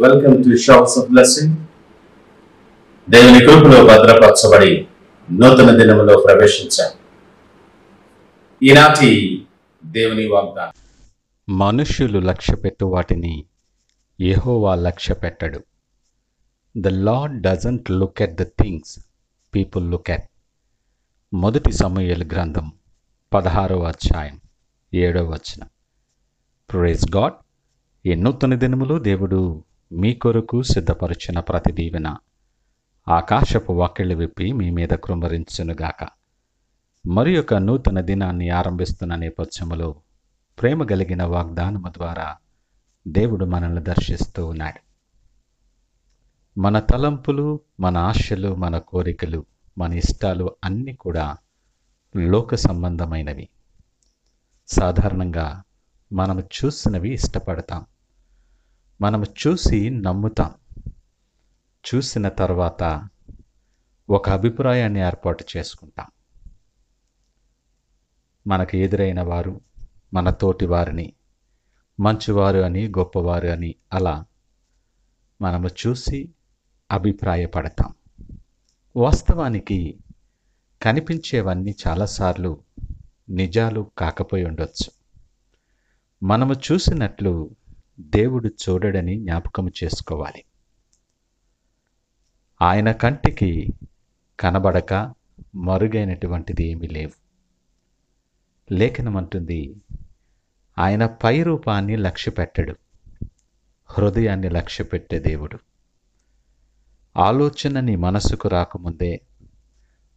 Welcome to shops of blessing. దేవుని కృపలో భద్రపరచబడి నూతన దినములో ప్రవేశించాం. ఈనాటి దేవుని వాగ్దానం. మనుష్యులు లక్ష్యపెట్టు వాటిని యెహోవా లక్ష్యపెట్టడు. The Lord doesn't look at the things people look at. మొదటి సమూయేలు గ్రంథం 16వ అధ్యాయం 7వ వచనం. Praise God. ఈ నూతన దినములో దేవుడు మీ కొరకు సిద్ధపరిచిన ప్రతి దీవెన ఆకాశపు వాకిళ్ళు విప్పి మీ మీద కృమ్మరించునుగాక. మరి ఒక నూతన దినాన్ని ఆరంభిస్తున్న నేపథ్యములో ప్రేమ కలిగిన వాగ్దానము ద్వారా దేవుడు మనల్ని దర్శిస్తూ ఉన్నాడు. మన తలంపులు, మన ఆశలు, మన కోరికలు, మన ఇష్టాలు అన్నీ కూడా లోక సంబంధమైనవి. సాధారణంగా మనము చూసినవి ఇష్టపడతాం, మనము చూసి నమ్ముతాం. చూసిన తర్వాత ఒక అభిప్రాయాన్ని ఏర్పాటు చేసుకుంటాం. మనకు ఎదురైన వారు మన తోటి వారిని మంచివారు అని, గొప్పవారు అని అలా మనము చూసి అభిప్రాయపడతాం. వాస్తవానికి కనిపించేవన్నీ చాలాసార్లు నిజాలు కాకపోయి ఉండొచ్చు. మనము చూసినట్లు దేవుడు చూడడని జ్ఞాపకం చేసుకోవాలి. ఆయన కంటికి కనబడక మరుగైనటువంటిది ఏమీ లేవు. లేఖనమంటుంది, ఆయన పై రూపాన్ని లక్ష్యపెట్టడు, హృదయాన్ని లక్ష్యపెట్టే దేవుడు. ఆలోచన నీ మనసుకు రాకముందే,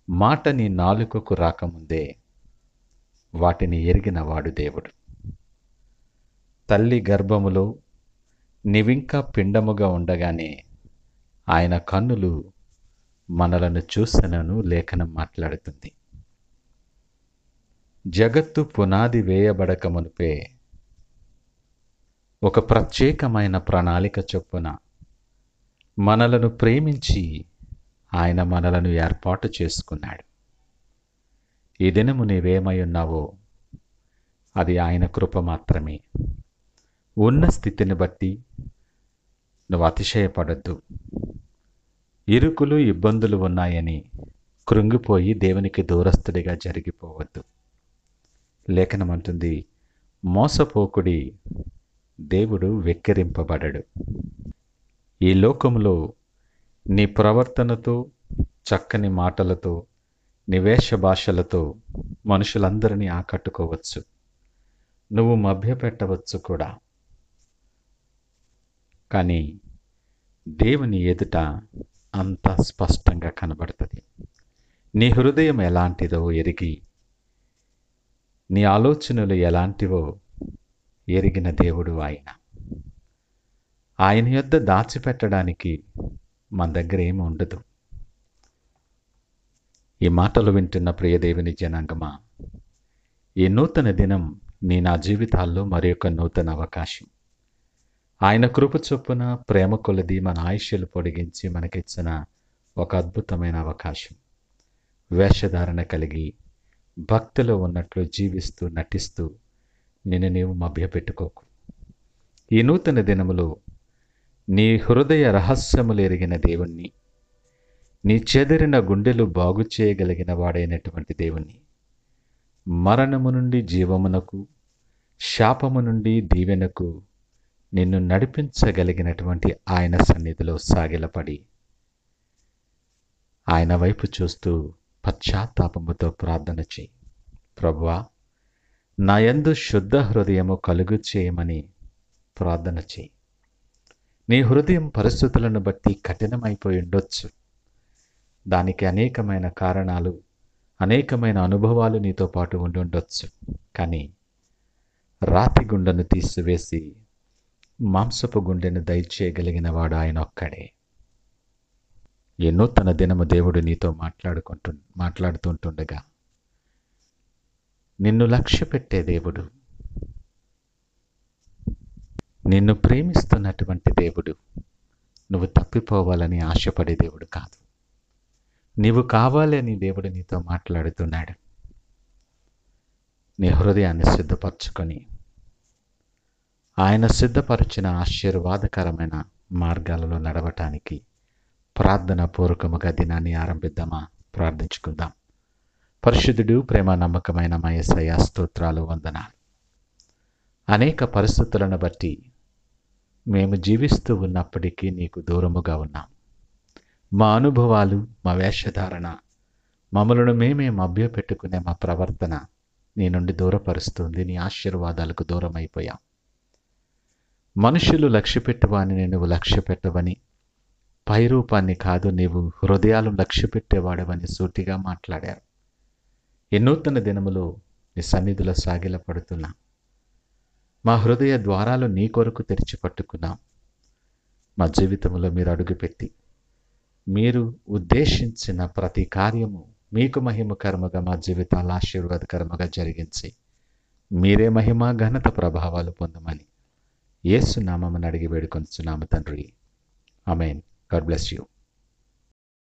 మాట నీ నాలుకకు రాకముందే వాటిని ఎరిగినవాడు దేవుడు. తల్లి గర్భములో నీవింకా పిండముగా ఉండగానే ఆయన కన్నులు మనలను చూసెనను లేఖనం మాట్లాడుతుంది. జగత్తు పునాది వేయబడక మునుపే ఒక ప్రత్యేకమైన ప్రణాళిక చొప్పున మనలను ప్రేమించి ఆయన మనలను ఏర్పాటు చేసుకున్నాడు. ఈ దినము నీవేమై ఉన్నావో అది ఆయన కృప మాత్రమే. ఉన్న స్థితిని బట్టి నువ్వు అతిశయపడద్దు. ఇరుకులు, ఇబ్బందులు ఉన్నాయని కృంగిపోయి దేవునికి దూరస్తుడిగా జరిగిపోవద్దు. లేఖనమంటుంది, మోసపోకుడి, దేవుడు వెక్కిరింపబడడు. ఈ లోకంలో నీ ప్రవర్తనతో, చక్కని మాటలతో, నీ వేష భాషలతో మనుషులందరినీ ఆకట్టుకోవచ్చు, నువ్వు మభ్యపెట్టవచ్చు కూడా. కానీ దేవుని ఎదుట అంత స్పష్టంగా కనబడుతుంది. నీ హృదయం ఎలాంటిదో ఎరిగి, నీ ఆలోచనలు ఎలాంటివో ఎరిగిన దేవుడు ఆయన. ఆయన యొద్ద దాచిపెట్టడానికి మన దగ్గర ఏమి ఉండదు. ఈ మాటలు వింటున్న ప్రియదేవుని జనాంగమా, ఈ నూతన దినం నా జీవితాల్లో మరి ఒక నూతన అవకాశం. ఆయన కృప చొప్పున ప్రేమ కొలది మన ఆయుష్యలు పొడిగించి మనకిచ్చిన ఒక అద్భుతమైన అవకాశం. వేషధారణ కలిగి భక్తిలో ఉన్నట్లు జీవిస్తూ నటిస్తూ నిన్ను నీవు మభ్యపెట్టుకోకు. ఈ నూతన దినములో నీ హృదయ రహస్యములు ఎరిగిన దేవుణ్ణి, నీ చెదిరిన గుండెలు బాగు చేయగలిగిన వాడైనటువంటి దేవుణ్ణి, మరణము నుండి జీవమునకు, శాపము నుండి దీవెనకు నిన్ను నడిపించగలిగినటువంటి ఆయన సన్నిధిలో సాగిలపడి ఆయన వైపు చూస్తూ పశ్చాత్తాపముతో ప్రార్థన చేయి. ప్రభువా, నా యందు శుద్ధ హృదయము కలుగు చేయమని ప్రార్థన చేయి. నీ హృదయం పరిస్థితులను బట్టి కఠినమైపోయి ఉండొచ్చు. దానికి అనేకమైన కారణాలు, అనేకమైన అనుభవాలు నీతో పాటు ఉండుండొచ్చు. కానీ రాతి గుండెను తీసివేసి మాంసపు గుండెను దయచేయగలిగిన వాడు ఆయన ఒక్కడే. ఈ నూతన దినము దేవుడు నీతో మాట్లాడుతుంటుండగా నిన్ను లక్ష్యపెట్టే దేవుడు, నిన్ను ప్రేమిస్తున్నటువంటి దేవుడు, నువ్వు తప్పిపోవాలని ఆశపడే దేవుడు కాదు. నీవు కావాలని దేవుడు నీతో మాట్లాడుతున్నాడు. నీ హృదయాన్ని సిద్ధపరచుకొని ఆయన సిద్ధపరిచిన ఆశీర్వాదకరమైన మార్గాలలో నడవటానికి ప్రార్థన పూర్వకముగా దినాన్ని ఆరంభిద్దామా? ప్రార్థించుకుందాం. పరిశుద్ధుడు, ప్రేమ నమ్మకమైన మా యేసయ్య, స్తోత్రాలు, వందనాలు. అనేక పరిస్థితులను బట్టి మేము జీవిస్తూ ఉన్నప్పటికీ నీకు దూరముగా ఉన్నాం. మా అనుభవాలు, మా వేషధారణ, మమ్మలను మేమే మభ్యపెట్టుకునే మా ప్రవర్తన నీ నుండి దూరపరుస్తుంది. నీ ఆశీర్వాదాలకు దూరం అయిపోయాం. మనుషులు లక్ష్యపెట్టువాని నువ్వు లక్ష్యపెట్టవని, పైరూపాన్ని కాదు నీవు హృదయాలు లక్ష్యపెట్టేవాడవని సూటిగా మాట్లాడారు. ఈ నూతన దినములో నీ సన్నిధిలో సాగిలపడుతున్నాం. మా హృదయ ద్వారాలు నీ కొరకు తెరిచి పట్టుకున్నాం. మా జీవితంలో మీరు అడుగుపెట్టి మీరు ఉద్దేశించిన ప్రతి కార్యము మీకు మహిమకరముగా మా జీవితాలు ఆశీర్వాదకరముగా జరిగించి మీరే మహిమ ఘనత ప్రభావాలు పొందమని యేసు నామమున అడిగి వేడుకొంచున్నాము తండ్రి. ఆమేన్. God bless you.